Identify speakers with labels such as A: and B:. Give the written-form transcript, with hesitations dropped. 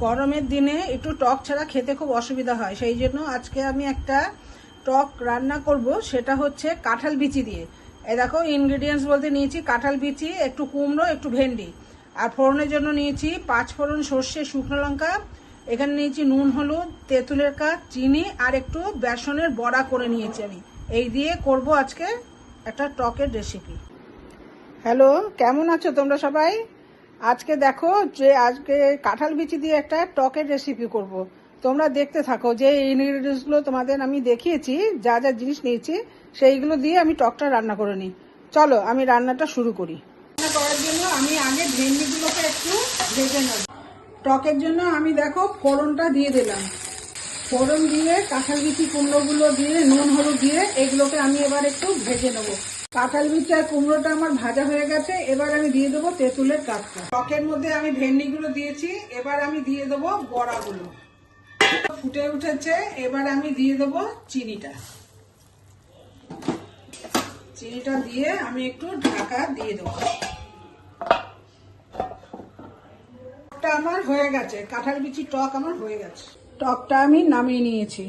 A: গরমের দিনে একটু টক ছাড়া খেতে খুব অসুবিধা হয়, সেই জন্য আজকে আমি একটা টক রান্না করব। সেটা হচ্ছে কাঁঠাল বিচি দিয়ে। এই দেখো ইনগ্রিডিয়েন্টস বলতে নিয়েছি কাঁঠাল বিচি, একটু কুমড়ো, একটু ভেন্ডি, আর ফোড়নের জন্য নিয়েছি 5 ফোড়ন, সর্ষে, শুকনো লঙ্কা। এখানে নিয়েছি নুন, হলুদ, তেঁতুলের কাঠ, চিনি আর একটু বেসনের বড়া করে নিয়েছি আমি। এই দিয়ে করব আজকে একটা টকের রেসিপি। হ্যালো, কেমন আছো তোমরা সবাই? আজকে দেখো যে আজকে কাঁঠাল বিচি দিয়ে একটা টকের রেসিপি করব। তোমরা দেখতে থাকো যে ইনগ্রিডিয়েন্টসগুলো তোমাদের আমি দেখিয়েছি, যা যা জিনিস নিয়েছি সেইগুলো দিয়ে আমি টকটা রান্না করে নিই। চলো আমি রান্নাটা শুরু করি। রান্না করার জন্য আমি আগে ভেন্ডিগুলোকে একটু ভেজে নেব। টকের জন্য আমি দেখো ফোড়নটা দিয়ে দিলাম। ফোড়ন দিয়ে কাঁঠাল বিচি কুমড়োগুলো দিয়ে নুন হলুদ দিয়ে এগুলোকে আমি এবার একটু ভেজে নেবো। কাঁঠাল বিচি আর কুমড়োটা আমার ভাজা হয়ে গেছে। এবার আমি দিয়ে দেবো তেঁতুলের কাঠটা। টকের মধ্যে আমি ভেন্ডিগুলো দিয়েছি, এবার আমি দিয়ে দেবো বড়াগুলো। ফুটে উঠেছে, এবার আমি দিয়ে দেবো চিনিটা। চিনিটা দিয়ে আমি একটু ঢাকা দিয়ে দেবো। টকটা আমার হয়ে গেছে, কাঁঠাল বিচি টক আমার হয়ে গেছে। টকটা আমি নামিয়ে নিয়েছি।